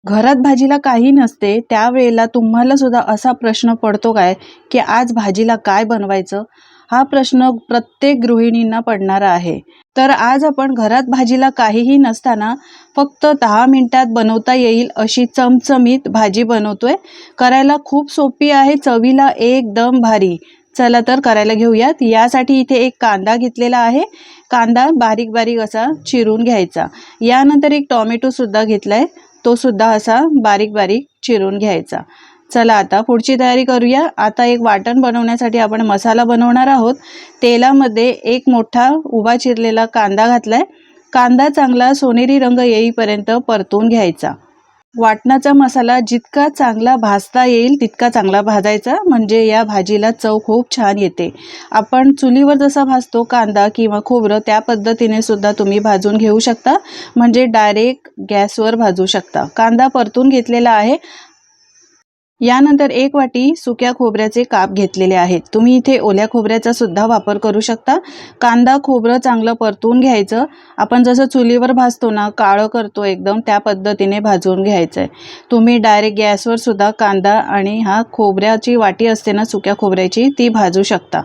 घरात भाजीला काही नसते त्यावेळेला तुम्हाला सुद्धा असा प्रश्न पडतो काय की आज भाजीला काय बनवायचं? हा प्रश्न प्रत्येक गृहिणींना पडणारा आहे. तर आज आपण घरात भाजीला काहीही नसताना फक्त 10 मिनिटात बनवता येईल अशी चमचमीत भाजी बनवतोय. करायला खूप सोपी आहे, चवीला एकदम भारी. चला तर करायला घेऊयात. यासाठी इथे एक कांदा घेतलेला आहे. कांदा बारीक बारीक असा चिरून घ्यायचा. यानंतर एक टोमॅटो सुद्धा घेतलाय, तो सुद्धा असा बारीक बारीक चिरून घ्यायचा. चला आता पुढची तयारी करूया. आता एक वाटण बनवण्यासाठी आपण मसाला बनवणार आहोत. तेलामध्ये एक मोठा उभा चिरलेला कांदा घातलाय. कांदा चांगला सोनेरी रंग येईपर्यंत परतून घ्यायचा. वाटणाचा मसाला जितका चांगला भाजता येईल तितका चांगला भाजायचा, म्हणजे या भाजीला चव खूप छान येते. आपण चुलीवर जसा भाजतो कांदा किंवा खोबरं त्या पद्धतीने सुद्धा तुम्ही भाजून घेऊ शकता, म्हणजे डायरेक्ट गॅसवर भाजू शकता. कांदा परतून घेतलेला आहे. यानंतर एक वाटी सुक्या खोबऱ्याचे काप घेतलेले आहेत. तुम्ही इथे ओल्या खोबऱ्याचा सुद्धा वापर करू शकता. कांदा खोबरं चांगलं परतून घ्यायचं. आपण जसं चुलीवर भाजतो ना, काळं करतो एकदम, त्या पद्धतीने भाजून घ्यायचं आहे. तुम्ही डायरेक्ट गॅसवर सुद्धा कांदा आणि खोबऱ्याची वाटी असते ना सुक्या खोबऱ्याची, ती भाजू शकता.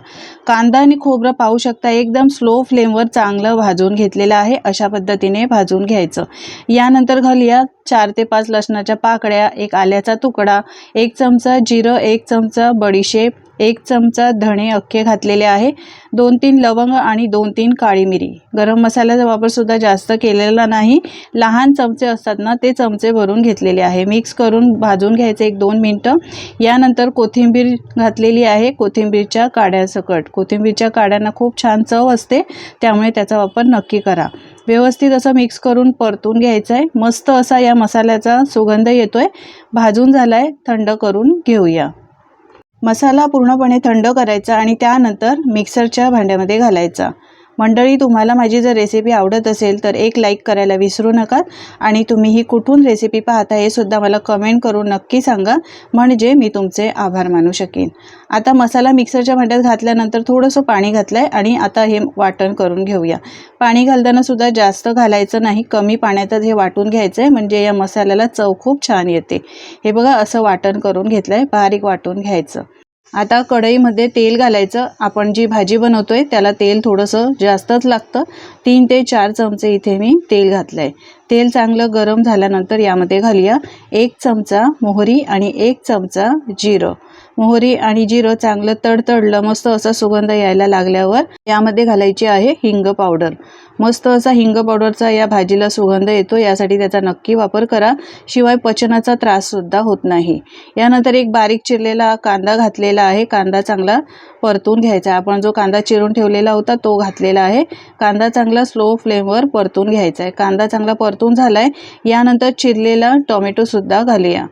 कांदा आणि खोबरं पाहू शकता एकदम स्लो फ्लेमवर चांगलं भाजून घेतलेलं आहे. अशा पद्धतीने भाजून घ्यायचं. यानंतर घालूया 4 ते 5 लसणाच्या पाकळ्या, एक आल्याचा तुकडा, 1 चमचा जिरं, 1 चमचा बडीशेप, 1 चमचा धणे अख्खे घातलेले आहे, 2-3 लवंग आणि 2-3 काळी मिरी. गरम मसाल्याचा वापर सुद्धा जास्त केलेला नाही. लहान चमचे असतात ना, ते चमचे भरून घेतलेले आहे. मिक्स करून भाजून घ्यायचे 1-2 मिनिटं. यानंतर कोथिंबीर घातलेली आहे. कोथिंबीरच्या काड्यासकट. कोथिंबीरच्या काड्यांना खूप छान चव असते, त्यामुळे त्याचा वापर नक्की करा. व्यवस्थित असं मिक्स करून परतून घ्यायचं आहे. मस्त असा या मसाल्याचा सुगंध येतोय. भाजून झालाय, थंड करून घेऊया. मसाला पूर्णपणे थंड करायचा आणि त्यानंतर मिक्सरच्या भांड्यामध्ये घालायचा. मंडळी, तुम्हाला माझी जर रेसिपी आवडत असेल तर एक लाईक करायला विसरू नका आणि तुम्ही ही कुठून रेसिपी पाहता हे सुद्धा मला कमेंट करून नक्की सांगा, म्हणजे मी तुमचे आभार मानू शकेन. आता मसाला मिक्सरच्या भांड्यात घातल्यानंतर थोडंसं पाणी घातलंय आणि आता हे वाटण करून घेऊया. पाणी घालताना सुद्धा जास्त घालायचं नाही, कमी पाण्यातच हे वाटून घ्यायचं आहे, म्हणजे या मसाल्याला चव खूप छान येते. हे बघा, असं वाटण करून घेतलंय, बारीक वाटून घ्यायचं. आता कढईमध्ये तेल घालायचं. आपण जी भाजी बनवतोय त्याला तेल थोडंसं जास्तच लागतं. 3 ते 4 चमचे इथे मी तेल घातलंय. तेल चांगलं गरम झाल्यानंतर यामध्ये घालूया 1 चमचा मोहरी आणि 1 चमचा जिरं. मोहरी आणि जिरं चांगलं तडतडलं, मस्त असा सुगंध यायला लागल्यावर यामध्ये घालायची आहे हिंग पावडर. मस्त असा हिंग पावडरचा या भाजीला सुगंध येतो, यासाठी त्याचा नक्की वापर करा, शिवाय पचनाचा त्रास सुद्धा होत नाही. यानंतर एक बारीक चिरलेला कांदा घातलेला आहे. कांदा चांगला परतून घ्यायचा. आपण जो कांदा चिरून ठेवलेला होता तो घातलेला आहे. कांदा चांगला स्लो फ्लेमवर परतून घ्यायचा आहे. कांदा चांगला परतून झालाय. यानंतर चिरलेला टोमॅटो सुद्धा घालूया.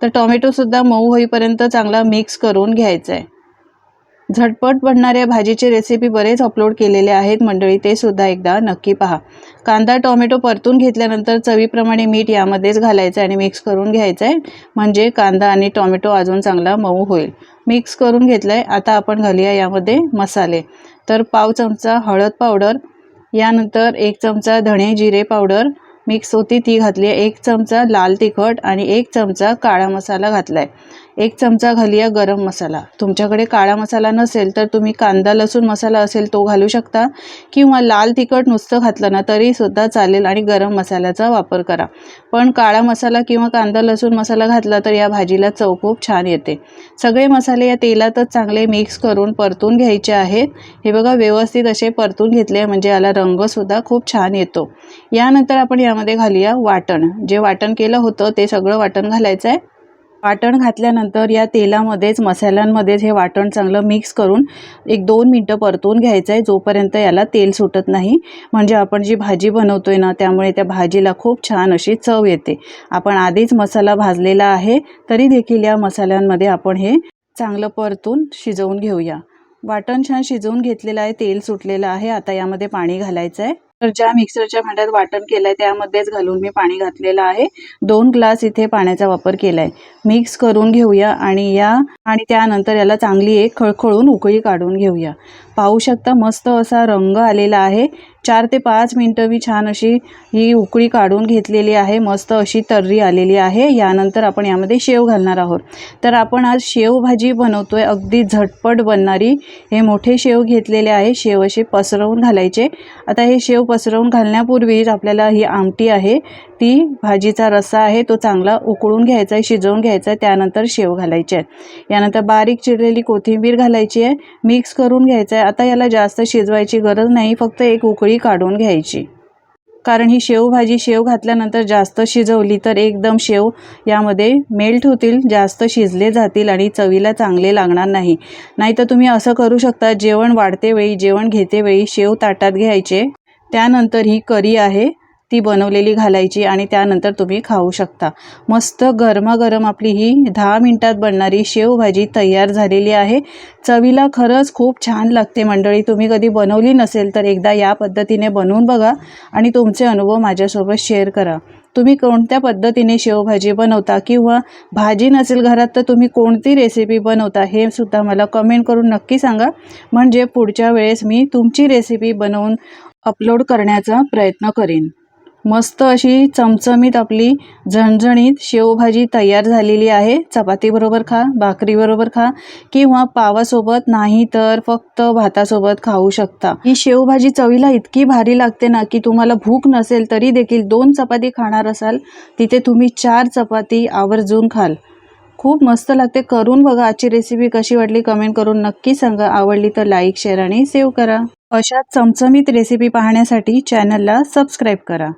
तर टोमॅटो सुद्धा मऊ होईपर्यंत चांगला मिक्स करून घ्यायचा आहे. झटपट बनणाऱ्या भाजीची रेसिपी बरेच अपलोड केलेले आहेत मंडळी, ते सुद्धा एकदा नक्की पहा. कांदा टोमॅटो परतून घेतल्यानंतर चवीप्रमाणे मीठ यामध्येच घालायचं आणि मिक्स करून घ्यायचं आहे, म्हणजे कांदा आणि टोमॅटो अजून चांगला मऊ होईल. मिक्स करून घेतलंय. आता आपण घालूया यामध्ये मसाले. तर पाव चमचा हळद पावडर, यानंतर 1 चमचा धणे जिरे पावडर मिक्स होती ती घातली आहे, 1 चमचा लाल तिखट आणि 1 चमचा काळा मसाला घातलाय, 1 चमचा घालूया गरम मसाला. तुमच्याकडे काळा मसाला नसेल तर तुम्ही कांदा लसूण मसाला असेल तो घालू शकता, किंवा लाल तिखट नुसतं घातलं ना तरी सुद्धा चालेल आणि गरम मसाल्याचा वापर करा. पण काळा मसाला किंवा कांदा लसूण मसाला घातला तर या भाजीला चव खूप छान येते. सगळे मसाले या तेलातच चांगले मिक्स करून परतून घ्यायचे आहेत. हे बघा, व्यवस्थित असे परतून घेतले म्हणजे याला रंग सुद्धा खूप छान येतो. यानंतर आपण यामध्ये घालूया वाटण. जे वाटण केलं होतं ते सगळं वाटण घालायचं आहे. वाटण घातल्यानंतर या तेलामध्येच मसाल्यांमध्येच हे वाटण चांगलं मिक्स करून 1-2 मिनटं परतून घ्यायचं आहे, जोपर्यंत याला तेल सुटत नाही. म्हणजे आपण जी भाजी बनवतोय ना, त्यामुळे त्या भाजीला खूप छान अशी चव येते. आपण आधीच मसाला भाजलेला आहे, तरी देखील या मसाल्यांमध्ये आपण हे चांगलं परतून शिजवून घेऊया. वाटण छान शिजवून घेतलेलं आहे, तेल सुटलेलं आहे. आता यामध्ये पाणी घालायचं आहे. तर ज्या मिक्सरच्या भांड्यात वाटण केलंय त्यामध्येच घालून मी पाणी घातलेलं आहे. 2 ग्लास इथे पाण्याचा वापर केलाय. मिक्स करून घेऊया आणि त्यानंतर याला चांगली एक खळखळून उकळी काढून घेऊया. पाहू शकता मस्त असा रंग आलेला आहे। 4 ते 5 मिनिटं मी छान अशी ही उकळी काढून घेतलेली आहे। मस्त अशी तर्री आलेली आहे। यानंतर आपण यामध्ये शेव घालणार आहोत। तर आपण आज शेव भाजी बनवतोय, अगदी झटपट बनणारी। हे मोठे शेव घेतलेले आहे, शेव असे पसरवून घालायचे। आता हे शेव पसरवून घालण्यापूर्वीच आपल्याला ही आमटी आहे, ती भाजीचा रस्सा आहे तो चांगला उकळून घ्यायचा आहे, शिजवून घ्यायचा आहे। त्यानंतर शेव घालायचे आहे। यानंतर बारीक चिरलेली कोथिंबीर घालायची आहे, मिक्स करून घ्यायचं आहे। आता याला जास्त शिजवायची गरज नाही, फक्त एक उकळी काढून घ्यायची। कारण ही शेवभाजी शेव घातल्यानंतर जास्त शिजवली तर एकदम शेव यामध्ये मेल्ट होतील, जास्त शिजले जातील आणि चवीला चांगले लागणार नाही। नाहीतर तुम्ही असं करू शकता, जेवण वाढते वेळी जेवण घेते वेळी शेव ताटात घ्यायचे, त्यानंतर ही करी आहे ती बनवलेली घालायची आणि त्यानंतर तुम्ही खाऊ शकता। मस्त गरमागरम आपली ही 10 मिनिटात बनणारी शेवभाजी तयार झालेली आहे। चवीला खरंच खूप छान लागते मंडळी। तुम्ही कधी बनवली नसेल तर एकदा या पद्धतीने बनवून बघा आणि तुमचे अनुभव माझ्यासोबत शेअर करा। तुम्ही कोणत्या पद्धतीने शेवभाजी बनवता किंवा भाजी नसेल घरात तर तुम्ही कोणती रेसिपी बनवता हे सुद्धा मला कमेंट करून नक्की सांगा, म्हणजे पुढच्या वेळेस मी तुमची रेसिपी बनवून अपलोड करण्याचा प्रयत्न करेन। मस्त अशी चमचमीत आपली झणझणीत शेवभाजी तयार झालेली आहे। चपातीबरोबर खा, भाकरीबरोबर खा किंवा पावासोबत, नाही तर फक्त भातासोबत खाऊ शकता। ही शेवभाजी चवीला इतकी भारी लागते ना की तुम्हाला भूक नसेल तरी देखील 2 चपाती खाणार असाल तिथे तुम्ही 4 चपाती आवर्जून खाल। खूप मस्त लागते, करून बघा। आजची रेसिपी कशी वाटली कमेंट करून नक्की सांगा। आवडली तर लाईक, शेअर आणि सेव्ह करा। अशा चमचमीत रेसिपी पाहण्यासाठी चॅनलला सबस्क्राईब करा।